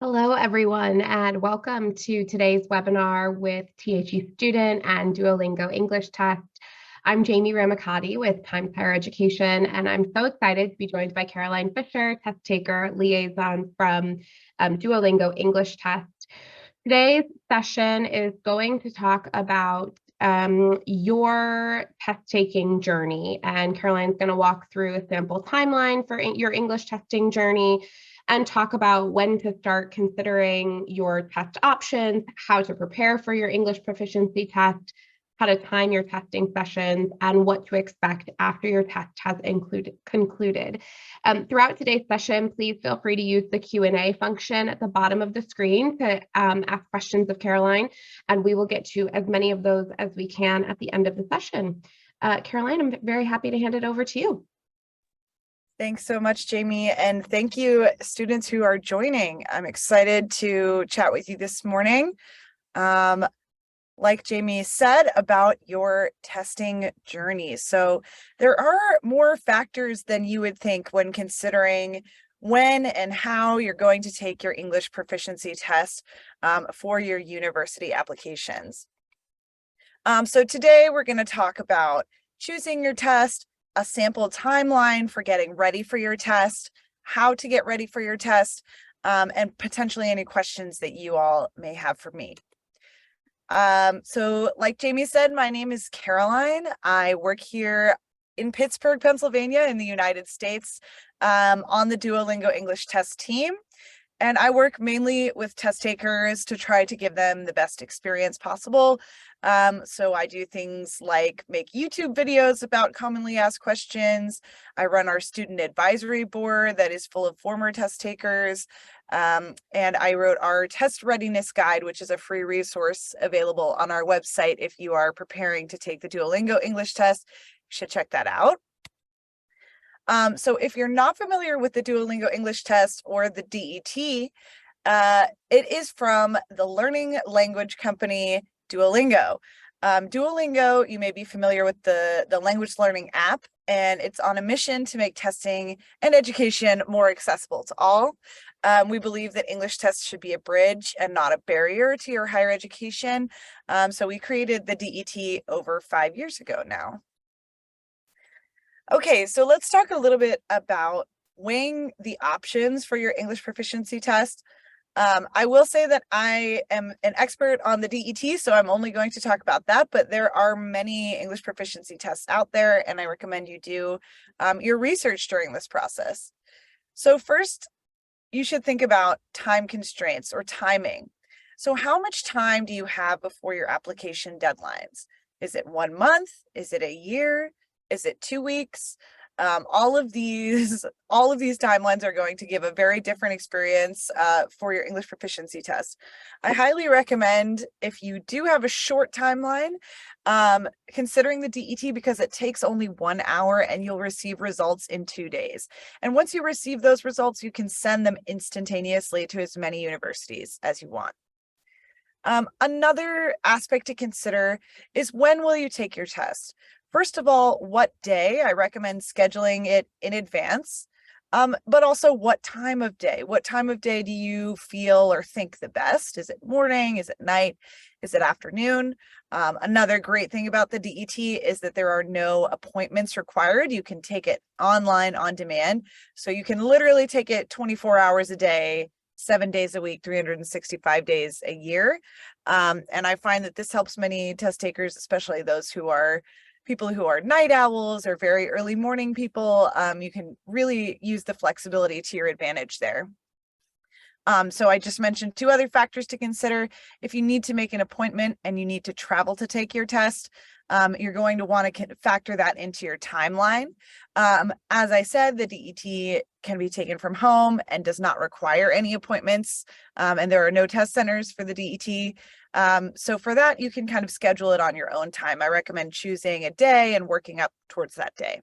Hello, everyone, and welcome to today's webinar with THE Student and Duolingo English Test. I'm Jamie Ramacati with Times Higher Education, and I'm so excited to be joined by Caroline Fisher, test taker liaison from Duolingo English Test. Today's session is going to talk about your test taking journey, and Caroline's going to walk through a sample timeline for your English testing journey and talk about when to start considering your test options, how to prepare for your English proficiency test, how to time your testing sessions, and what to expect after your test has concluded. Throughout today's session, please feel free to use the Q&A function at the bottom of the screen to ask questions of Caroline, and we will get to as many of those as we can at the end of the session. Caroline, I'm very happy to hand it over to you. Thanks so much, Jamie, and thank you, students who are joining. I'm excited to chat with you this morning. Like Jamie said, about your testing journey. So there are more factors than you would think when considering when and how you're going to take your English proficiency test for your university applications. So today we're going to talk about choosing your test, a sample timeline for getting ready for your test, how to get ready for your test, and potentially any questions that you all may have for me. So like Jamie said, my name is Caroline. I work here in Pittsburgh, Pennsylvania in the United States on the Duolingo English Test team. And I work mainly with test takers to try to give them the best experience possible. So I do things like make YouTube videos about commonly asked questions. I run our student advisory board that is full of former test takers. And I wrote our test readiness guide, which is a free resource available on our website. If you are preparing to take the Duolingo English test, you should check that out. So if you're not familiar with the Duolingo English test or the DET, it is from the learning language company Duolingo. Duolingo, you may be familiar with the language learning app, and it's on a mission to make testing and education more accessible to all. We believe that English tests should be a bridge and not a barrier to your higher education. So we created the DET over 5 years ago now. Okay, so let's talk a little bit about weighing the options for your English proficiency test. I will say that I am an expert on the DET, so I'm only going to talk about that, but there are many English proficiency tests out there, and I recommend you do your research during this process. So first, you should think about time constraints or timing. So how much time do you have before your application deadlines? Is it 1 month? Is it a year? Is it 2 weeks? All of these timelines are going to give a very different experience for your English proficiency test. I highly recommend, if you do have a short timeline, considering the DET, because it takes only 1 hour and you'll receive results in 2 days. And once you receive those results, you can send them instantaneously to as many universities as you want. Another aspect to consider is, when will you take your test? First of all, what day? I recommend scheduling it in advance, but also what time of day? What time of day do you feel or think the best? Is it morning? Is it night? Is it afternoon? Another great thing about the DET is that there are no appointments required. You can take it online on demand. So you can literally take it 24 hours a day, 7 days a week, 365 days a year. And I find that this helps many test takers, especially those who are people who are night owls or very early morning people. You can really use the flexibility to your advantage there. So I just mentioned 2 other factors to consider. If you need to make an appointment and you need to travel to take your test, you're going to want to factor that into your timeline. As I said, the DET can be taken from home and does not require any appointments, and there are no test centers for the DET. So for that, you can kind of schedule it on your own time. I recommend choosing a day and working up towards that day.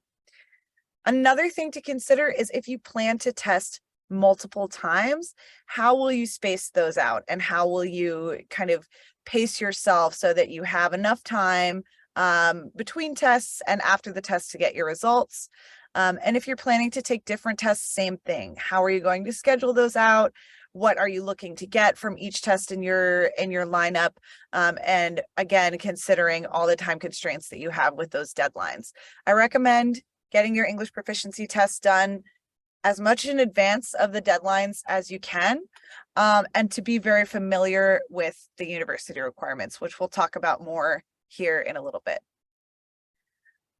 Another thing to consider is, if you plan to test multiple times, how will you space those out, and how will you kind of pace yourself so that you have enough time between tests and after the test to get your results? And if you're planning to take different tests, same thing. How are you going to schedule those out? what are you looking to get from each test in your lineup, and again, considering all the time constraints that you have with those deadlines. I recommend getting your English proficiency test done as much in advance of the deadlines as you can, and to be very familiar with the university requirements, which we'll talk about more here in a little bit.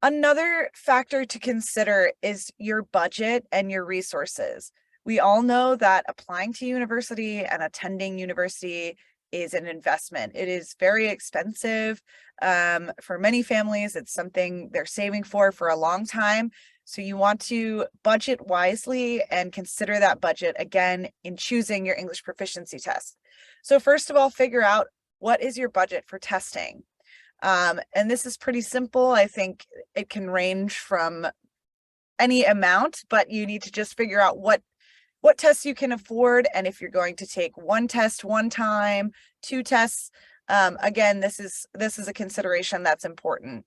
Another factor to consider is your budget and your resources. We all know that applying to university and attending university is an investment. It is very expensive. For many families, it's something they're saving for a long time. So you want to budget wisely and consider that budget again in choosing your English proficiency test. So first of all, figure out what is your budget for testing. And this is pretty simple. I think it can range from any amount, but you need to just figure out what tests you can afford. And if you're going to take one test one time, two tests, again, this is a consideration that's important.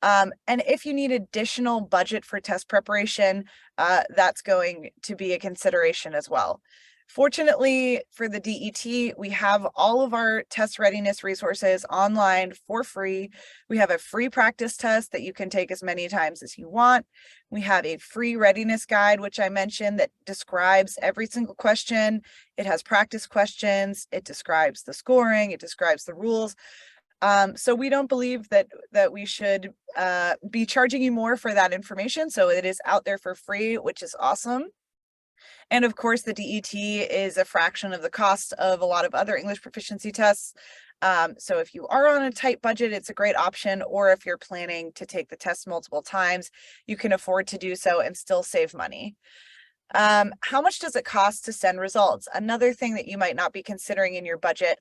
And if you need additional budget for test preparation, that's going to be a consideration as well. Fortunately for the DET, we have all of our test readiness resources online for free. We have a free practice test that you can take as many times as you want. We have a free readiness guide, which I mentioned, that describes every single question. It has practice questions. It describes the scoring. It describes the rules. So we don't believe that we should be charging you more for that information. So it is out there for free, which is awesome. And of course, the DET is a fraction of the cost of a lot of other English proficiency tests. So if you are on a tight budget, it's a great option. Or if you're planning to take the test multiple times, you can afford to do so and still save money. How much does it cost to send results? Another thing that you might not be considering in your budget.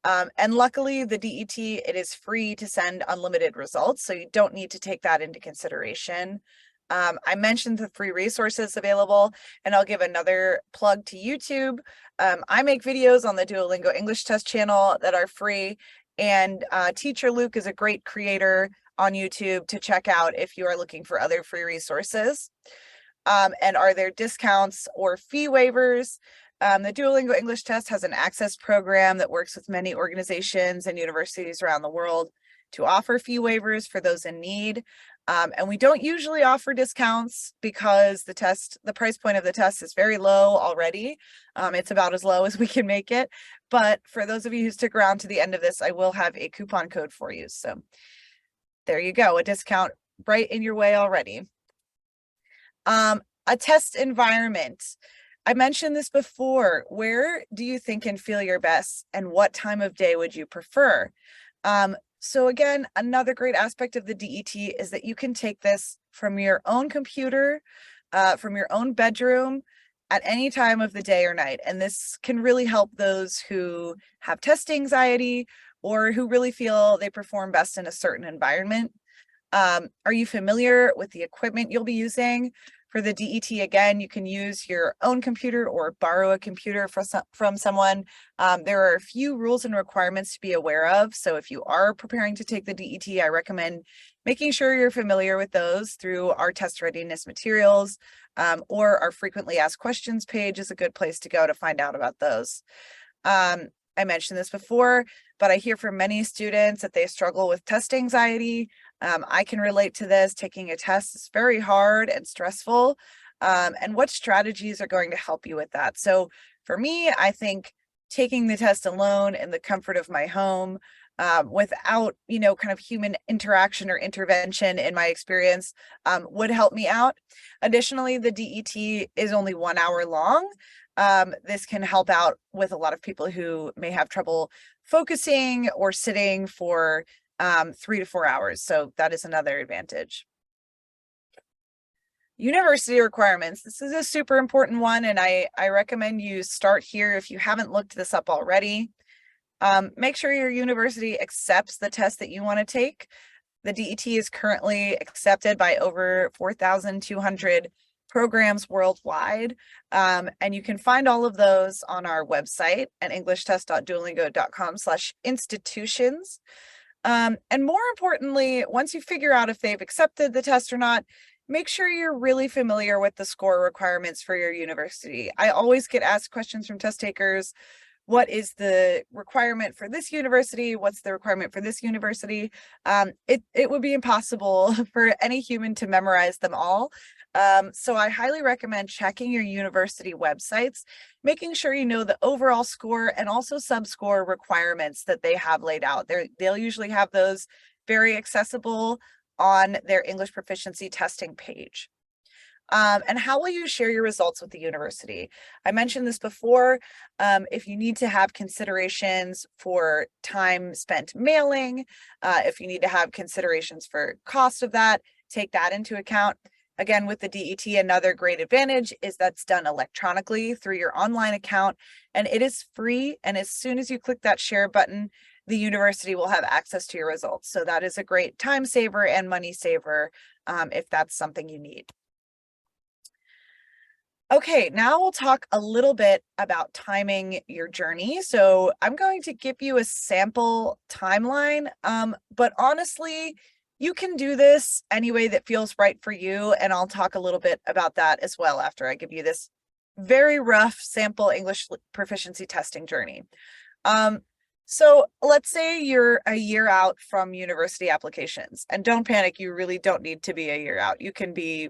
And luckily, the DET, it is free to send unlimited results, so you don't need to take that into consideration. I mentioned the free resources available, and I'll give another plug to YouTube. I make videos on the Duolingo English Test channel that are free, and Teacher Luke is a great creator on YouTube to check out if you are looking for other free resources. And are there discounts or fee waivers? The Duolingo English Test has an access program that works with many organizations and universities around the world to offer fee waivers for those in need. And we don't usually offer discounts because the price point of the test is very low already. It's about as low as we can make it. But for those of you who stick around to the end of this, I will have a coupon code for you. So there you go, a discount right in your way already. A test environment. I mentioned this before. Where do you think and feel your best, and what time of day would you prefer? So again, another great aspect of the DET is that you can take this from your own computer, from your own bedroom at any time of the day or night. And this can really help those who have test anxiety or who really feel they perform best in a certain environment. Are you familiar with the equipment you'll be using? For the DET, again, you can use your own computer or borrow a computer from someone. There are a few rules and requirements to be aware of. So if you are preparing to take the DET, I recommend making sure you're familiar with those through our test readiness materials, or our frequently asked questions page is a good place to go to find out about those. I mentioned this before, but I hear from many students that they struggle with test anxiety. I can relate to this. Taking a test is very hard and stressful. And what strategies are going to help you with that? So for me, I think taking the test alone in the comfort of my home, without, kind of human interaction or intervention in my experience, would help me out. Additionally, the DET is only 1 hour long. This can help out with a lot of people who may have trouble focusing or sitting for 3 to 4 hours. So that is another advantage. University requirements. This is a super important one, and I recommend you start here if you haven't looked this up already. Make sure your university accepts the test that you want to take. The DET is currently accepted by over 4,200 programs worldwide, and you can find all of those on our website at englishtest.duolingo.com/institutions. And more importantly, once you figure out if they've accepted the test or not, make sure you're really familiar with the score requirements for your university. I always get asked questions from test takers. What is the requirement for this university? What's the requirement for this university? It would be impossible for any human to memorize them all. So I highly recommend checking your university websites, making sure you know the overall score and also sub-score requirements that they have laid out. They'll usually have those very accessible on their English proficiency testing page. And how will you share your results with the university? I mentioned this before. If you need to have considerations for time spent mailing, if you need to have considerations for cost of that, take that into account. Again, with the DET, another great advantage is that's done electronically through your online account, and it is free. And as soon as you click that share button, the university will have access to your results. So that is a great time saver and money saver if that's something you need. Okay, now we'll talk a little bit about timing your journey. So I'm going to give you a sample timeline, but honestly, you can do this any way that feels right for you. And I'll talk a little bit about that as well after I give you this very rough sample English proficiency testing journey. So let's say you're a year out from university applications, and don't panic, you really don't need to be a year out. You can be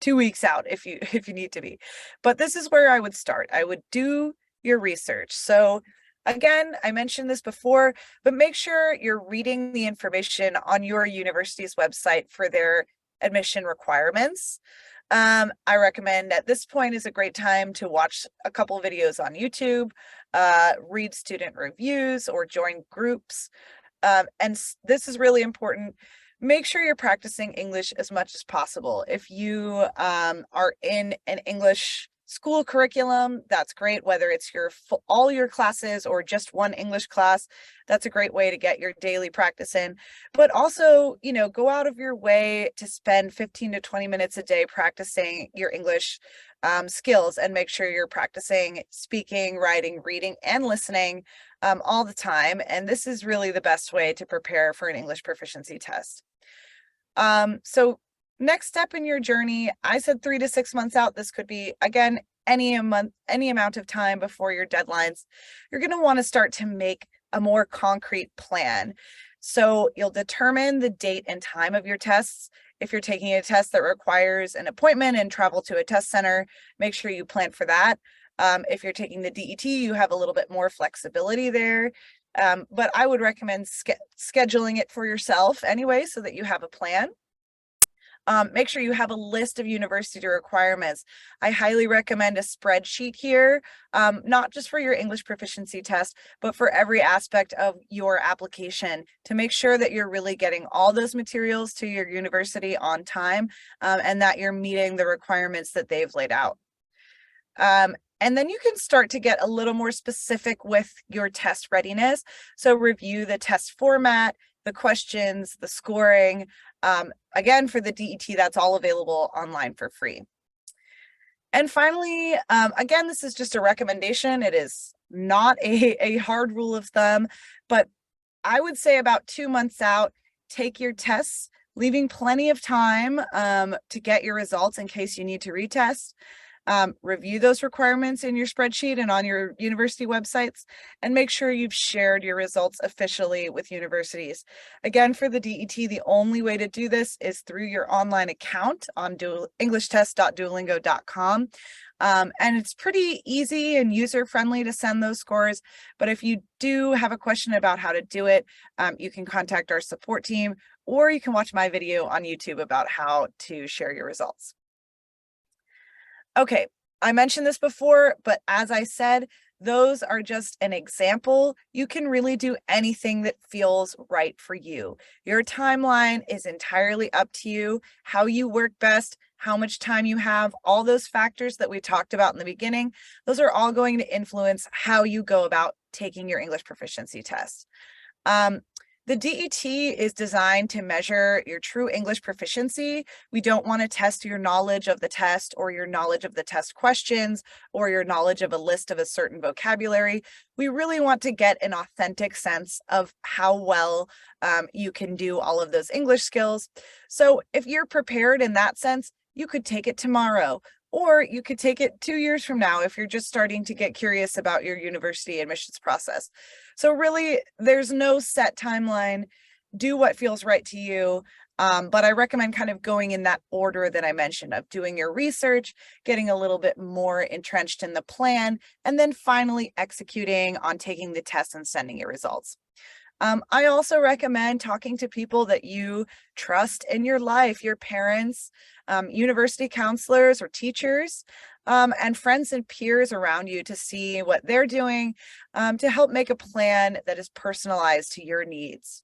2 weeks out if you need to be. But this is where I would start. I would do your research. So again, I mentioned this before, but make sure you're reading the information on your university's website for their admission requirements. I recommend at this point is a great time to watch a couple videos on YouTube, read student reviews or join groups. And this is really important. Make sure you're practicing English as much as possible. If you are in an English school curriculum, that's great, whether it's all your classes or just one English class. That's a great way to get your daily practice in. But also, go out of your way to spend 15 to 20 minutes a day practicing your English skills, and make sure you're practicing speaking, writing, reading, and listening all the time. And this is really the best way to prepare for an English proficiency test. So next step in your journey, I said 3 to 6 months out. This could be, again, any amount of time before your deadlines. You're going to want to start to make a more concrete plan. So you'll determine the date and time of your tests. If you're taking a test that requires an appointment and travel to a test center, make sure you plan for that. If you're taking the DET, you have a little bit more flexibility there. But I would recommend scheduling it for yourself anyway, so that you have a plan. Make sure you have a list of university requirements. I highly recommend a spreadsheet here, not just for your English proficiency test, but for every aspect of your application, to make sure that you're really getting all those materials to your university on time, and that you're meeting the requirements that they've laid out. And then you can start to get a little more specific with your test readiness. So review the test format, the questions, the scoring. Again, for the DET, that's all available online for free. And finally, again, this is just a recommendation. It is not a hard rule of thumb, but I would say about 2 months out, take your tests, leaving plenty of time to get your results in case you need to retest. Review those requirements in your spreadsheet and on your university websites, and make sure you've shared your results officially with universities. Again, for the DET, the only way to do this is through your online account on englishtest.duolingo.com. And it's pretty easy and user-friendly to send those scores. But if you do have a question about how to do it, you can contact our support team, or you can watch my video on YouTube about how to share your results. Okay, I mentioned this before, but as I said, those are just an example. You can really do anything that feels right for you. Your timeline is entirely up to you, how you work best, how much time you have, all those factors that we talked about in the beginning. Those are all going to influence how you go about taking your English proficiency test. The DET is designed to measure your true English proficiency. We don't want to test your knowledge of the test or your knowledge of the test questions or your knowledge of a list of a certain vocabulary. We really want to get an authentic sense of how well you can do all of those English skills. So if you're prepared in that sense, you could take it tomorrow, or you could take it 2 years from now if you're just starting to get curious about your university admissions process. So really, there's no set timeline. Do what feels right to you. But I recommend kind of going in that order that I mentioned of doing your research, getting a little bit more entrenched in the plan, and then finally executing on taking the test and sending your results. I also recommend talking to people that you trust in your life, your parents, university counselors or teachers, and friends and peers around you to see what they're doing to help make a plan that is personalized to your needs.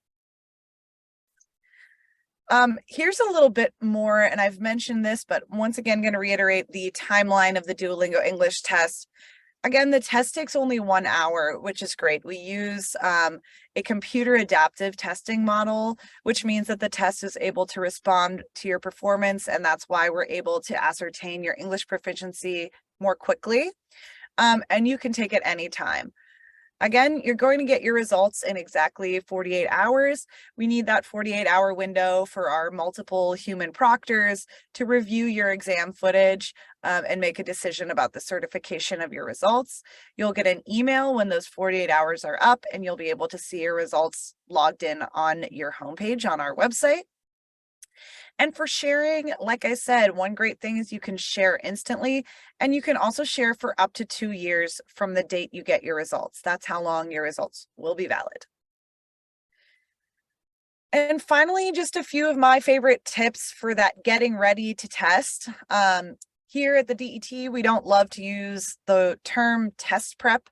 Here's a little bit more, and I've mentioned this, but once again, going to reiterate the timeline of the Duolingo English test. Again, the test takes only 1 hour, which is great. We use a computer adaptive testing model, which means that the test is able to respond to your performance, and that's why we're able to ascertain your English proficiency more quickly. And you can take it anytime. Again, you're going to get your results in exactly 48 hours. We need that 48-hour window for our multiple human proctors to review your exam footage and make a decision about the certification of your results. You'll get an email when those 48 hours are up, and you'll be able to see your results logged in on your homepage on our website. And for sharing, like I said, one great thing is you can share instantly, and you can also share for up to 2 years from the date you get your results. That's how long your results will be valid. And finally, just a few of my favorite tips for that getting ready to test. Here at the DET, we don't love to use the term test prep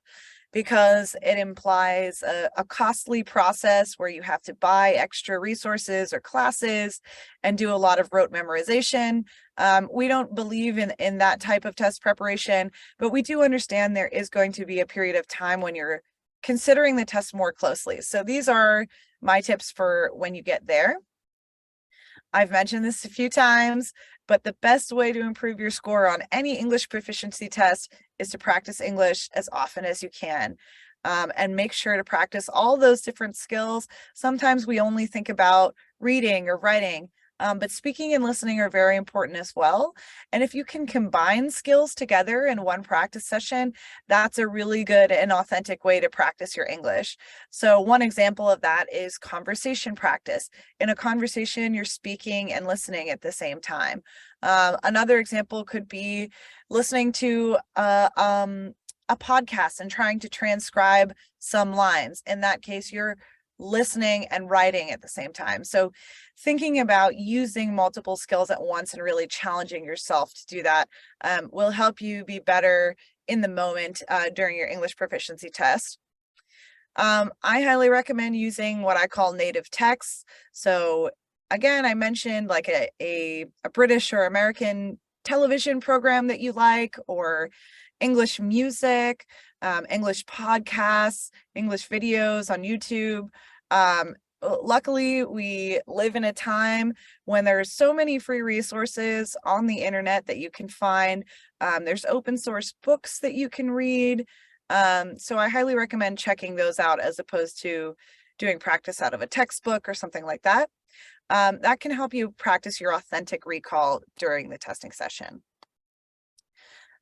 because it implies a costly process where you have to buy extra resources or classes and do a lot of rote memorization. We don't believe in that type of test preparation, but we do understand there is going to be a period of time when you're considering the test more closely. So these are my tips for when you get there. I've mentioned this a few times, but the best way to improve your score on any English proficiency test is to practice English as often as you can. And make sure to practice all those different skills. Sometimes we only think about reading or writing, but speaking and listening are very important as well. And if you can combine skills together in one practice session, that's a really good and authentic way to practice your English. So one example of that is conversation practice. In a conversation, you're speaking and listening at the same time. Another example could be listening to a podcast and trying to transcribe some lines. In that case, you're listening and writing at the same time. So thinking about using multiple skills at once and really challenging yourself to do that will help you be better in the moment during your English proficiency test. I highly recommend using what I call native texts. So again, I mentioned like a British or American television program that you like, or English music, English podcasts, English videos on YouTube. Luckily, we live in a time when there's so many free resources on the internet that you can find. There's open source books that you can read. So I highly recommend checking those out as opposed to doing practice out of a textbook or something like that. That can help you practice your authentic recall during the testing session.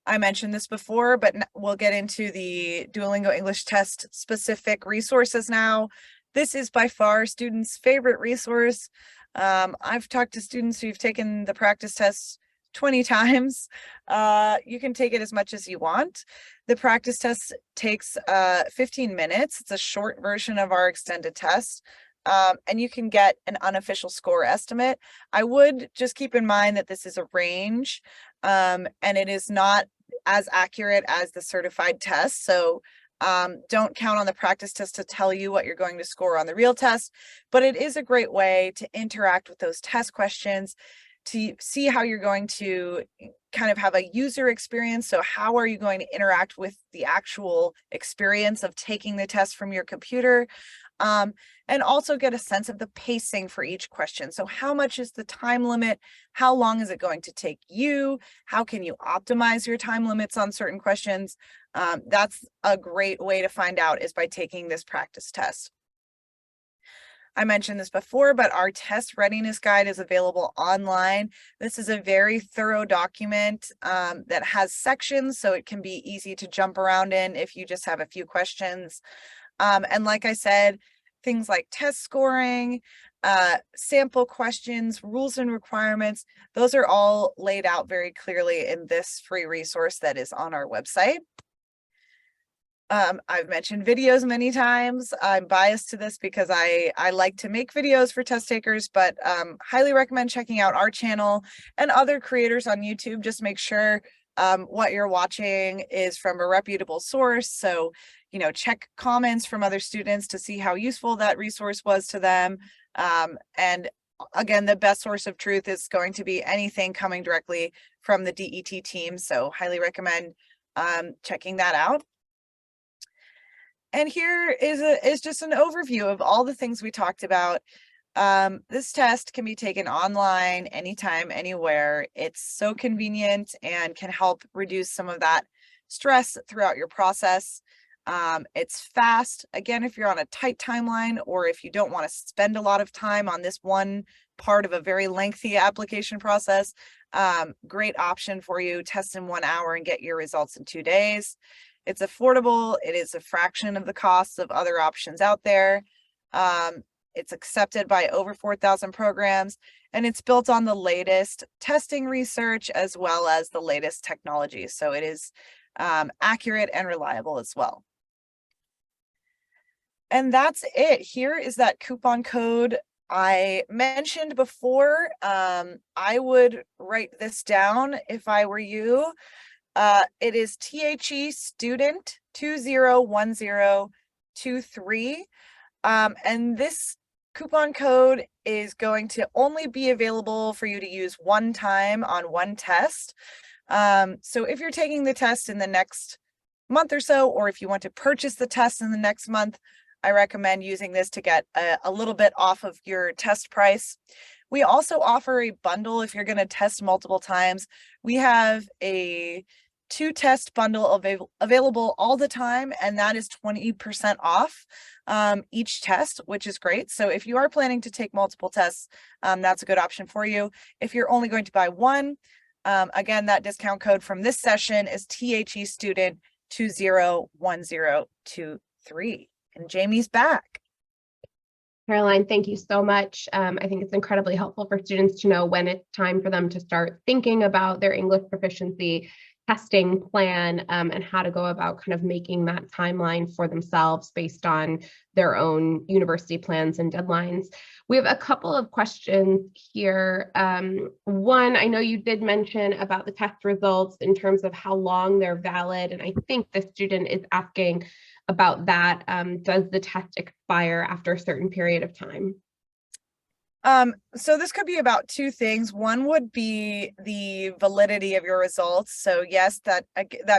I mentioned this before, but we'll get into the Duolingo English Test specific resources now. This is by far students' favorite resource. I've talked to students who've taken the practice test 20 times. You can take it as much as you want. The practice test takes 15 minutes. It's a short version of our extended test. And you can get an unofficial score estimate. I would just keep in mind that this is a range, and it is not as accurate as the certified test. So don't count on the practice test to tell you what you're going to score on the real test, but it is a great way to interact with those test questions, to see how you're going to kind of have a user experience. So how are you going to interact with the actual experience of taking the test from your computer? and also get a sense of the pacing for each question. So how much is the time limit? How long is it going to take you? How can you optimize your time limits on certain questions? That's a great way to find out, is by taking this practice test. I mentioned this before, but our test readiness guide is available online. This is a very thorough document that has sections, so it can be easy to jump around in if you just have a few questions. And like I said, things like test scoring, sample questions, rules and requirements, those are all laid out very clearly in this free resource that is on our website. I've mentioned videos many times. I'm biased to this because I like to make videos for test takers, but highly recommend checking out our channel and other creators on YouTube. Just make sure what you're watching is from a reputable source. So, you know, check comments from other students to see how useful that resource was to them. And again, the best source of truth is going to be anything coming directly from the DET team. So highly recommend checking that out. And here is just an overview of all the things we talked about. This test can be taken online, anytime, anywhere. It's so convenient and can help reduce some of that stress throughout your process. It's fast. Again, if you're on a tight timeline, or if you don't want to spend a lot of time on this one part of a very lengthy application process, great option for you. Test in 1 hour and get your results in 2 days. It's affordable. It is a fraction of the costs of other options out there. It's accepted by over 4,000 programs, and it's built on the latest testing research as well as the latest technology. So it is accurate and reliable as well. And that's it. Here is that coupon code I mentioned before. I would write this down if I were you. It is THE student 201023. And this coupon code is going to only be available for you to use one time on one test. So if you're taking the test in the next month or so, or if you want to purchase the test in the next month, I recommend using this to get a little bit off of your test price. We also offer a bundle if you're going to test multiple times. We have a 2-test bundle available all the time, and that is 20% off each test, which is great. So if you are planning to take multiple tests, that's a good option for you. If you're only going to buy one, again, that discount code from this session is THE student 201023. And Jamie's back. Caroline, thank you so much. I think it's incredibly helpful for students to know when it's time for them to start thinking about their English proficiency testing plan, and how to go about kind of making that timeline for themselves based on their own university plans and deadlines. We have a couple of questions here. One, I know you did mention about the test results in terms of how long they're valid, and I think the student is asking about that. Does the test expire after a certain period of time? So this could be about two things. One would be the validity of your results. So yes, that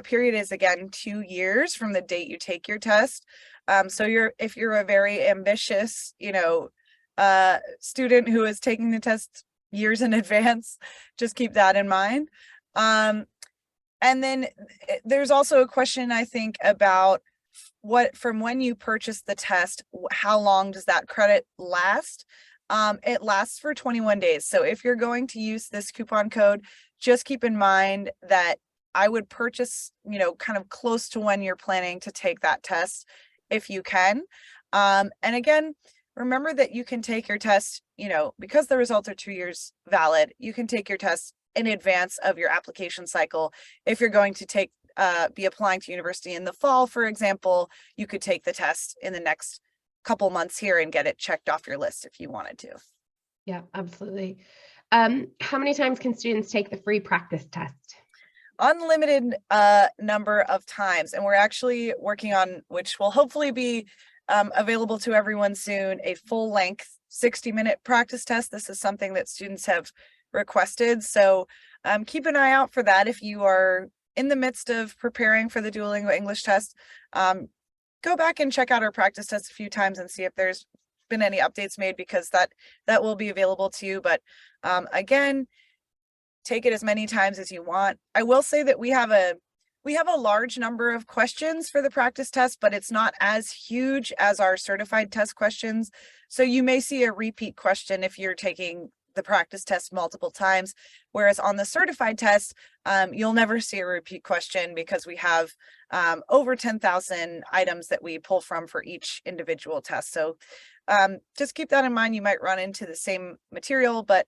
period is again 2 years from the date you take your test. So if you're a very ambitious, student who is taking the test years in advance, just keep that in mind. And then there's also a question, I think, about from when you purchase the test, how long does that credit last? It lasts for 21 days. So if you're going to use this coupon code, just keep in mind that I would purchase, kind of close to when you're planning to take that test if you can. And again, remember that you can take your test, because the results are 2 years valid, you can take your test in advance of your application cycle. If you're going to be applying to university in the fall, for example, you could take the test in the next couple months here and get it checked off your list if you wanted to. Yeah, absolutely. How many times can students take the free practice test? Unlimited number of times. And we're actually working on, which will hopefully be available to everyone soon, a full length 60-minute practice test. This is something that students have requested. So keep an eye out for that. If you are in the midst of preparing for the Duolingo English test, go go back and check out our practice test a few times and see if there's been any updates made, because that will be available to you. But again, take it as many times as you want. I will say that we have a large number of questions for the practice test, but it's not as huge as our certified test questions. So you may see a repeat question if you're taking the practice test multiple times, whereas on the certified test, you'll never see a repeat question because we have over 10,000 items that we pull from for each individual test. So just keep that in mind. You might run into the same material, but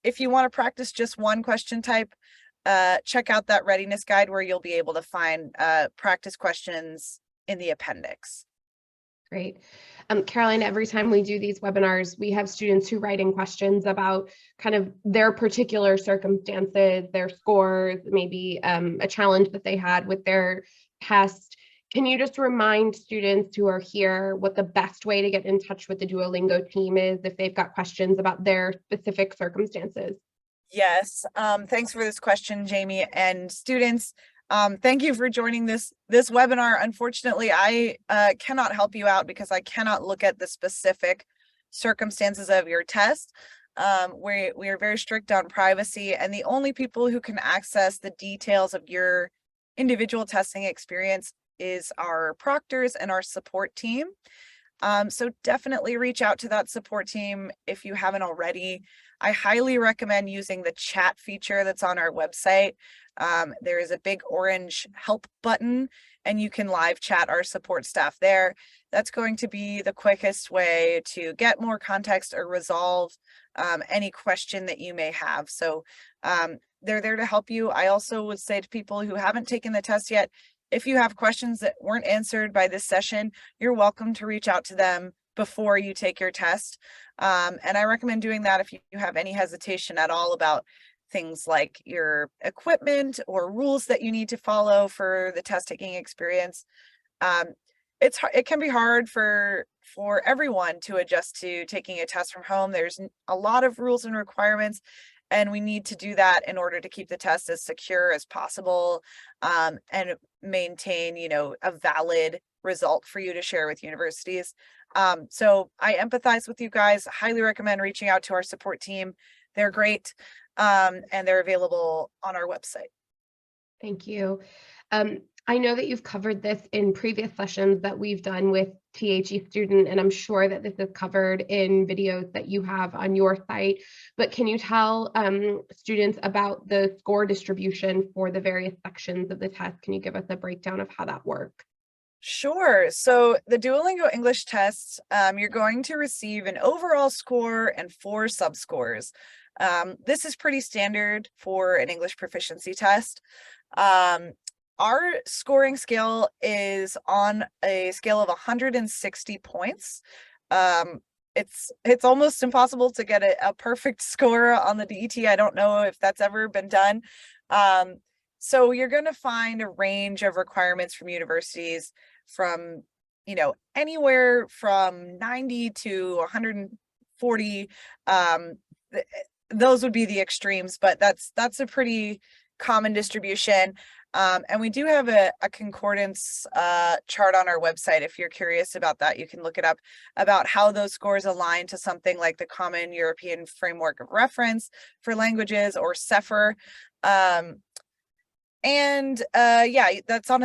if you want to practice just one question type, check out that readiness guide where you'll be able to find practice questions in the appendix. Great. Caroline, every time we do these webinars, we have students who write in questions about kind of their particular circumstances, their scores, maybe a challenge that they had with their test. Can you just remind students who are here what the best way to get in touch with the Duolingo team is if they've got questions about their specific circumstances? Yes, thanks for this question, Jamie. And students, thank you for joining this webinar. Unfortunately, I cannot help you out because I cannot look at the specific circumstances of your test. We are very strict on privacy, and the only people who can access the details of your individual testing experience is our proctors and our support team. So definitely reach out to that support team if you haven't already. I highly recommend using the chat feature that's on our website. There is a big orange help button, and you can live chat our support staff there. That's going to be the quickest way to get more context or resolve any question that you may have. So they're there to help you. I also would say to people who haven't taken the test yet, if you have questions that weren't answered by this session, you're welcome to reach out to them before you take your test. And I recommend doing that if you have any hesitation at all about things like your equipment or rules that you need to follow for the test taking experience. It can be hard for everyone to adjust to taking a test from home. There's a lot of rules and requirements, and we need to do that in order to keep the test as secure as possible, and maintain, a valid result for you to share with universities. So I empathize with you guys. Highly recommend reaching out to our support team. They're great, and they're available on our website. Thank you. I know that you've covered this in previous sessions that we've done with THE Student, and I'm sure that this is covered in videos that you have on your site, but can you tell students about the score distribution for the various sections of the test? Can you give us a breakdown of how that works? Sure. So the Duolingo English test, you're going to receive an overall score and 4 subscores. This is pretty standard for an English proficiency test. Our scoring scale is on a scale of 160 points. It's almost impossible to get a perfect score on the DET. I don't know if that's ever been done. So you're going to find a range of requirements from universities from, anywhere from 90 to 140. Those would be the extremes, but that's a pretty common distribution. And we do have a concordance chart on our website. If you're curious about that, you can look it up, about how those scores align to something like the Common European Framework of Reference for Languages, or CEFR. Yeah, that's on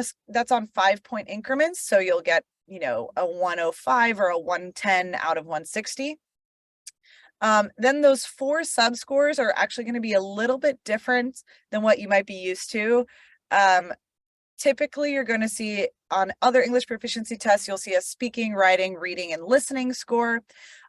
5-point increments. So you'll get, a 105 or a 110 out of 160. Then those 4 subscores are actually going to be a little bit different than what you might be used to. Typically, you're going to see on other English proficiency tests, you'll see a speaking, writing, reading, and listening score.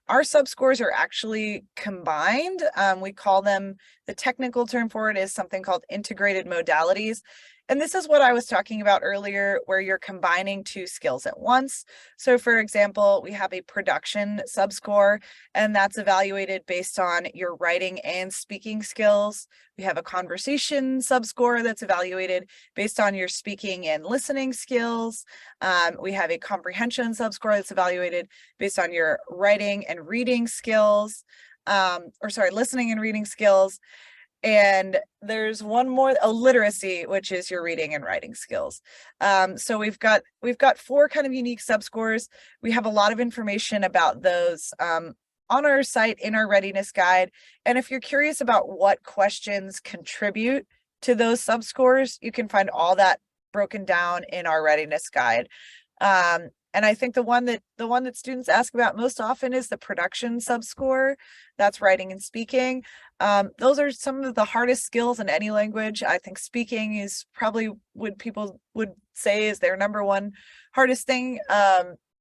Our subscores are actually combined. We call them, the technical term for it is something called integrated modalities. And this is what I was talking about earlier, where you're combining 2 skills at once. So for example, we have a production subscore, and that's evaluated based on your writing and speaking skills. We have a conversation subscore that's evaluated based on your speaking and listening skills. We have a comprehension subscore that's evaluated based on your writing and reading skills, listening and reading skills. And there's one more, literacy, which is your reading and writing skills. So we've got 4 kind of unique subscores. We have a lot of information about those on our site in our readiness guide. And if you're curious about what questions contribute to those subscores, you can find all that broken down in our readiness guide. And I think the one that students ask about most often is the production subscore. That's writing and speaking. Those are some of the hardest skills in any language. I think speaking is probably what people would say is their number one hardest thing.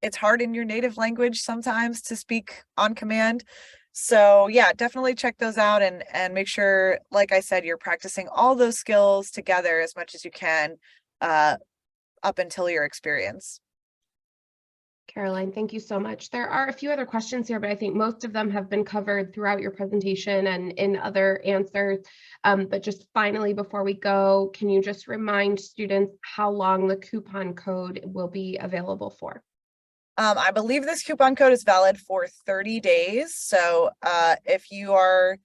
It's hard in your native language sometimes to speak on command. So yeah, definitely check those out and make sure, like I said, you're practicing all those skills together as much as you can up until your experience. Caroline, thank you so much. There are a few other questions here, but I think most of them have been covered throughout your presentation and in other answers. But just finally, before we go, can you just remind students how long the coupon code will be available for? I believe this coupon code is valid for 30 days. So if you are,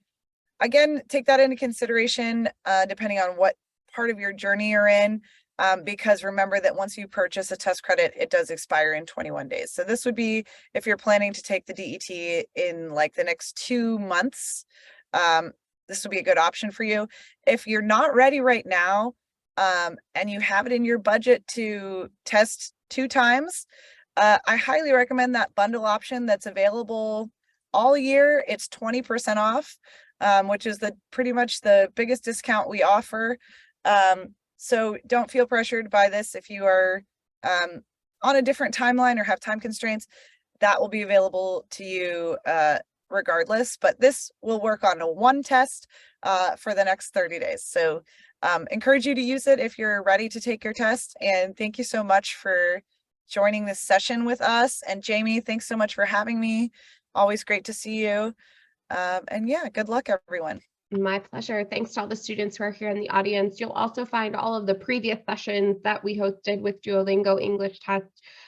again, take that into consideration depending on what part of your journey you're in. Because remember that once you purchase a test credit, it does expire in 21 days. So this would be if you're planning to take the DET in like the next 2 months, this would be a good option for you. If you're not ready right now, and you have it in your budget to test 2 times, I highly recommend that bundle option that's available all year. It's 20% off, which is pretty much the biggest discount we offer. So don't feel pressured by this. If you are on a different timeline or have time constraints, that will be available to you regardless. But this will work on one test for the next 30 days. So encourage you to use it if you're ready to take your test. And thank you so much for joining this session with us. And Jamie, thanks so much for having me. Always great to see you. And yeah, good luck, everyone. My pleasure. Thanks to all the students who are here in the audience. You'll also find all of the previous sessions that we hosted with Duolingo English Test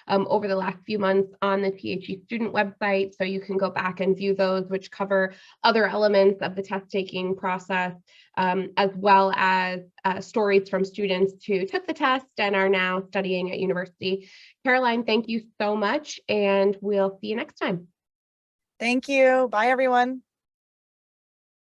over the last few months on the THE student website. So you can go back and view those, which cover other elements of the test taking process, as well as stories from students who took the test and are now studying at university. Caroline, thank you so much, and we'll see you next time. Thank you. Bye, everyone.